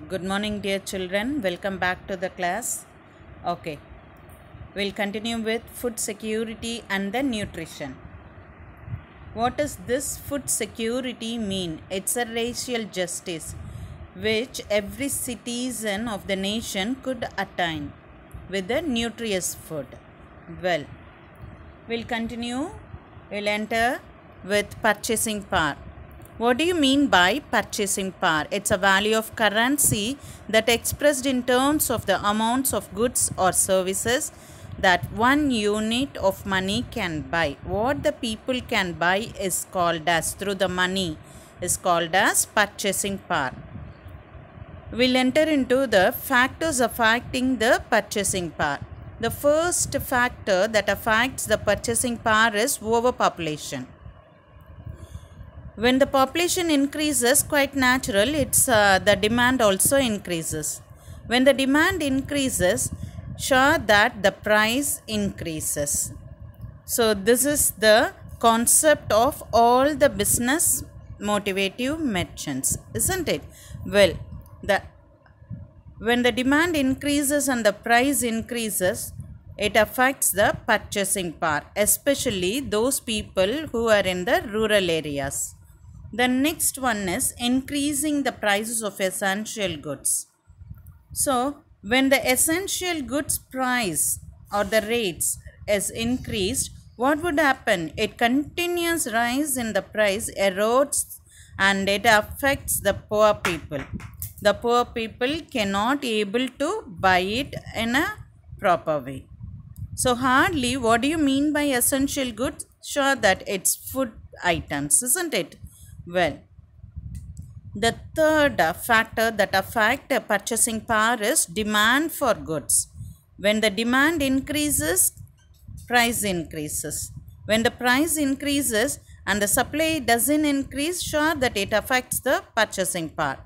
Good morning, dear children. Welcome back to the class. Okay, we'll continue with food security and the nutrition. What does this food security mean? It's a racial justice which every citizen of the nation could attain with the nutritious food. Well, we'll continue. We'll enter with purchasing power. What do you mean by purchasing power? It's a value of currency that expressed in terms of the amounts of goods or services that one unit of money can buy. What the people can buy is called as, through the money, is called as purchasing power. We'll enter into the factors affecting the purchasing power. The first factor that affects the purchasing power is overpopulation. When the population increases, quite natural, the demand also increases. When the demand increases, sure that the price increases. So this is the concept of all the business motivative merchants, isn't it? Well, when the demand increases and the price increases, it affects the purchasing power, especially those people who are in the rural areas. The next one is increasing the prices of essential goods. So, when the essential goods price or the rates is increased, what would happen? It continuous rise in the price erodes and it affects the poor people. The poor people cannot able to buy it in a proper way. So, hardly, what do you mean by essential goods? Sure that it's food items, isn't it? Well, the third factor that affects purchasing power is demand for goods. When the demand increases, price increases. When the price increases and the supply doesn't increase, sure that it affects the purchasing power.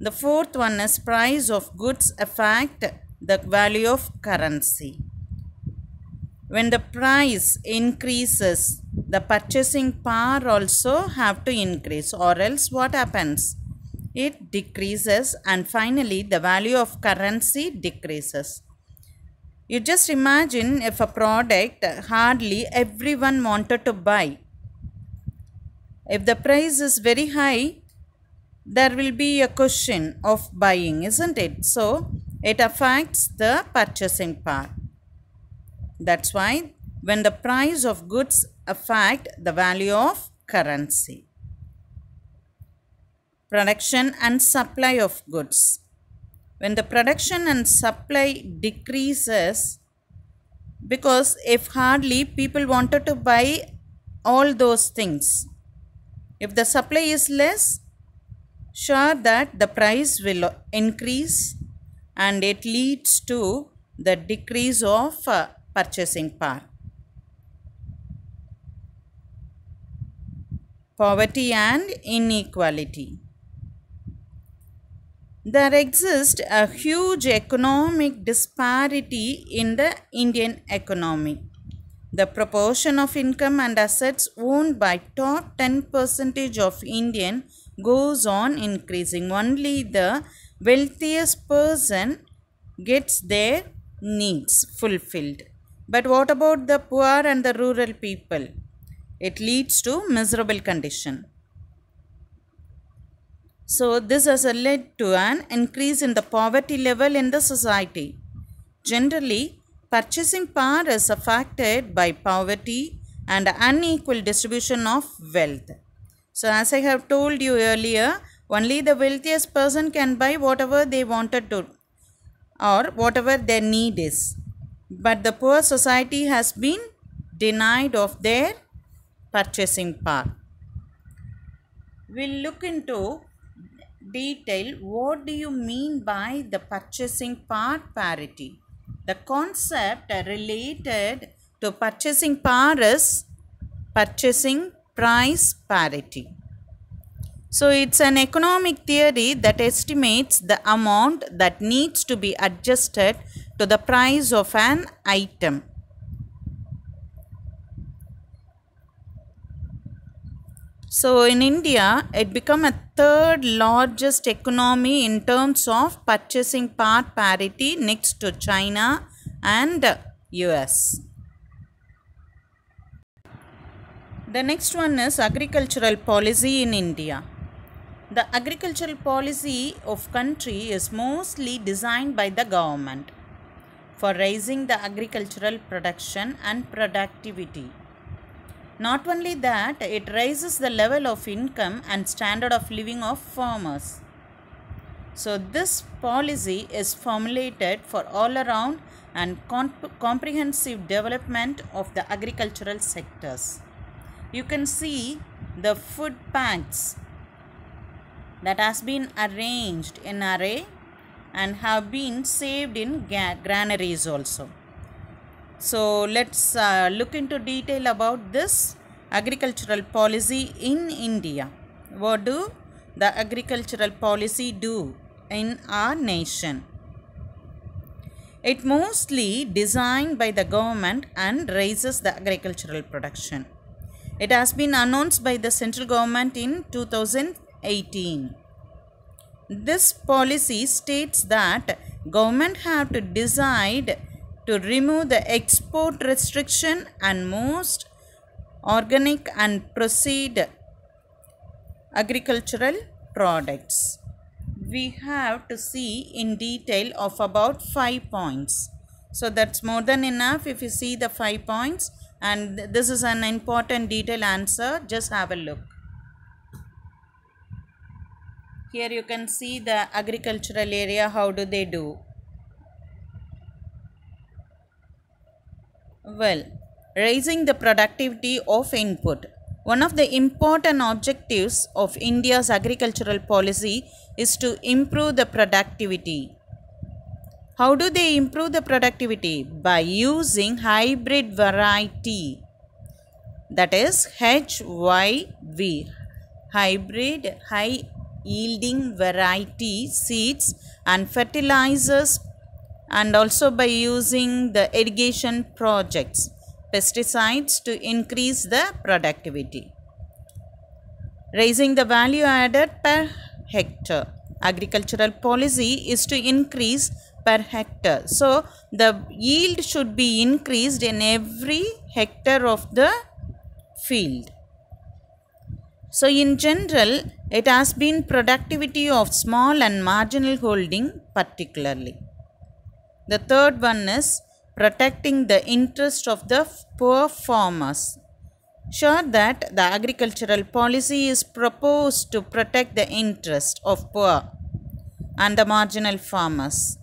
The fourth one is price of goods affect the value of currency. When the price increases, the purchasing power also have to increase, or else what happens? It decreases, and finally the value of currency decreases. You just imagine if a product hardly everyone wanted to buy. If the price is very high, there will be a question of buying, isn't it? So it affects the purchasing power. That's why when the price of goods affect the value of currency. Production and supply of goods. When the production and supply decreases, because if hardly people wanted to buy all those things, if the supply is less, sure that the price will increase and it leads to the decrease of purchasing power. Poverty and inequality. There exists a huge economic disparity in the Indian economy. The proportion of income and assets owned by top 10% of Indian goes on increasing. Only the wealthiest person gets their needs fulfilled. But what about the poor and the rural people? It leads to miserable condition. So this has led to an increase in the poverty level in the society. Generally, purchasing power is affected by poverty and unequal distribution of wealth. So as I have told you earlier, only the wealthiest person can buy whatever they wanted to or whatever their need is. But the poor society has been denied of their purchasing power. We'll look into detail what do you mean by the purchasing power parity. The concept related to purchasing power is purchasing price parity. So it's an economic theory that estimates the amount that needs to be adjusted to the price of an item. So in India, it became a third largest economy in terms of purchasing power parity next to China and US. The next one is agricultural policy in India. The agricultural policy of country is mostly designed by the government for raising the agricultural production and productivity. Not only that, it raises the level of income and standard of living of farmers. So this policy is formulated for all around and comprehensive development of the agricultural sectors. You can see the food packs that has been arranged in array and have been saved in granaries also. So let's look into detail about this agricultural policy in India. What do the agricultural policy do in our nation? It mostly designed by the government and raises the agricultural production. It has been announced by the central government in 2018. This policy states that government have to decide to remove the export restriction and most organic and proceed agricultural products. We have to see in detail of about 5 points. So that's more than enough if you see the 5 points, and this is an important detailed answer. Just have a look. Here you can see the agricultural area. How do they do? Well, raising the productivity of input. One of the important objectives of India's agricultural policy is to improve the productivity. How do they improve the productivity? By using hybrid variety, that is HYV, hybrid high yielding variety seeds and fertilizers, and also by using the irrigation projects, pesticides to increase the productivity. Raising the value added per hectare. Agricultural policy is to increase per hectare. So the yield should be increased in every hectare of the field. So in general, it has been productivity of small and marginal holding particularly. The third one is protecting the interest of the poor farmers. Sure that the agricultural policy is proposed to protect the interest of poor and the marginal farmers.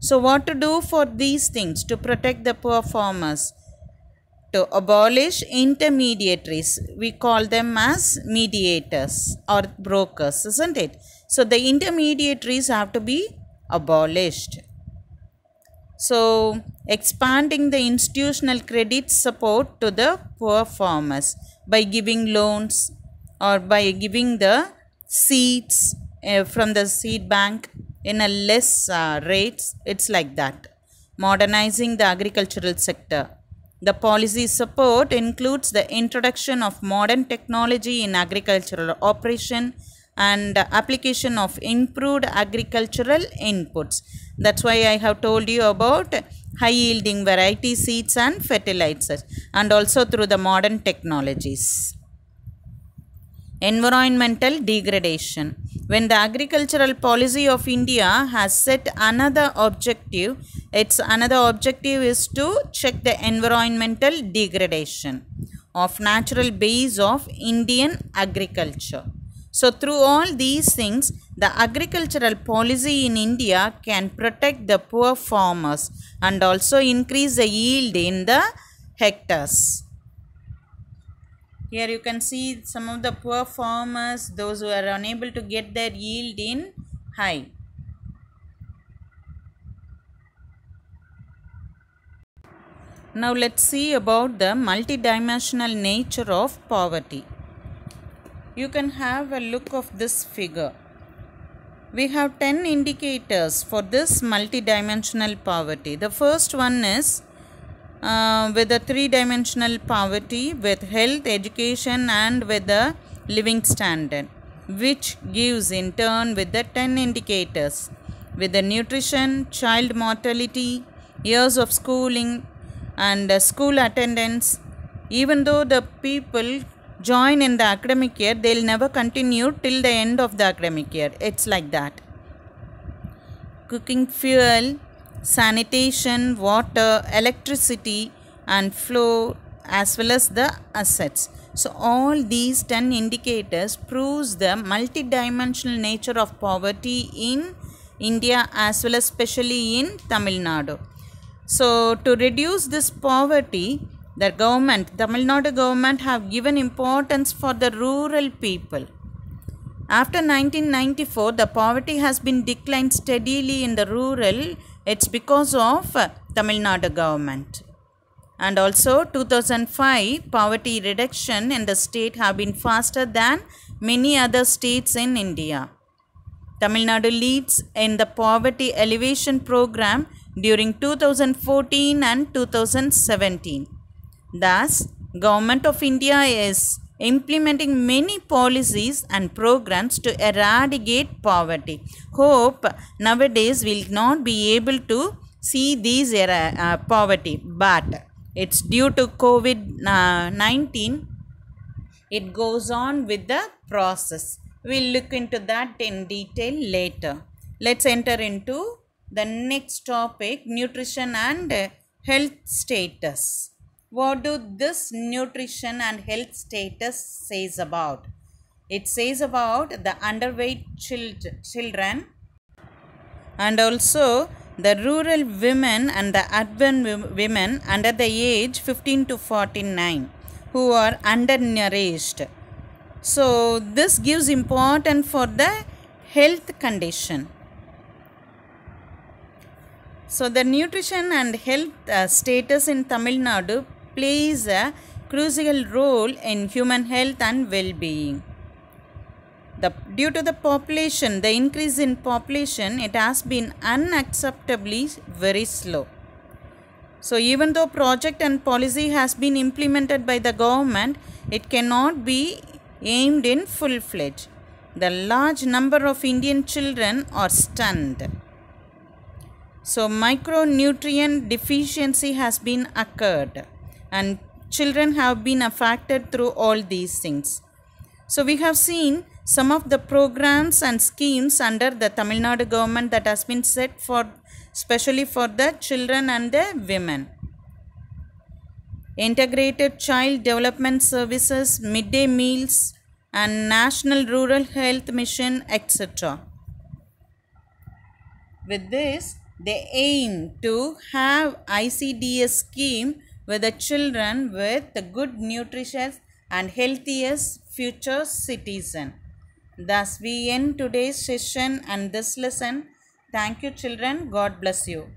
So what to do for these things to protect the poor farmers? To abolish intermediaries. We call them as mediators or brokers, isn't it? So the intermediaries have to be abolished. So expanding the institutional credit support to the poor farmers by giving loans or by giving the seeds from the seed bank in a less rates. It's like that. Modernizing the agricultural sector. The policy support includes the introduction of modern technology in agricultural operation and application of improved agricultural inputs. That's why I have told you about high yielding variety seeds and fertilizers, and also through the modern technologies. Environmental degradation. When the agricultural policy of India has set another objective, its another objective is to check the environmental degradation of natural base of Indian agriculture. So through all these things, the agricultural policy in India can protect the poor farmers and also increase the yield in the hectares. Here you can see some of the poor farmers, those who are unable to get their yield in high. Now let's see about the multidimensional nature of poverty. You can have a look of this figure. We have 10 indicators for this multidimensional poverty. The first one is with the three-dimensional poverty with health, education and with the living standard, which gives in turn with the 10 indicators with the nutrition, child mortality, years of schooling and school attendance. Even though the people join in the academic year, they'll never continue till the end of the academic year. It's like that. Cooking fuel, sanitation, water, electricity and flow, as well as the assets. So all these 10 indicators proves the multidimensional nature of poverty in India as well as especially in Tamil Nadu. So to reduce this poverty, the government, Tamil Nadu government have given importance for the rural people. After 1994, the poverty has been declined steadily in the rural. It's because of Tamil Nadu government. And also 2005, poverty reduction in the state have been faster than many other states in India. Tamil Nadu leads in the poverty alleviation program during 2014 and 2017. Thus, Government of India is implementing many policies and programs to eradicate poverty. Hope nowadays will not be able to see these poverty, but it's due to COVID-19. It goes on with the process. We'll look into that in detail later. Let's enter into the next topic, nutrition and health status. What do this nutrition and health status says about? It says about the underweight children and also the rural women and the urban women under the age 15 to 49 who are undernourished. So this gives importance for the health condition. So the nutrition and health status in Tamil Nadu plays a crucial role in human health and well-being. Due to the population, the increase in population, it has been unacceptably very slow. So even though project and policy has been implemented by the government, it cannot be aimed in full-fledged. The large number of Indian children are stunned. So micronutrient deficiency has been occurred and children have been affected through all these things. So we have seen some of the programs and schemes under the Tamil Nadu government that has been set for especially for the children and the women. Integrated Child Development Services, midday meals and National Rural Health Mission, etc. With this, they aim to have ICDS scheme with the children with the good nutrition and healthiest future citizen. Thus we end today's session and this lesson. Thank you children. God bless you.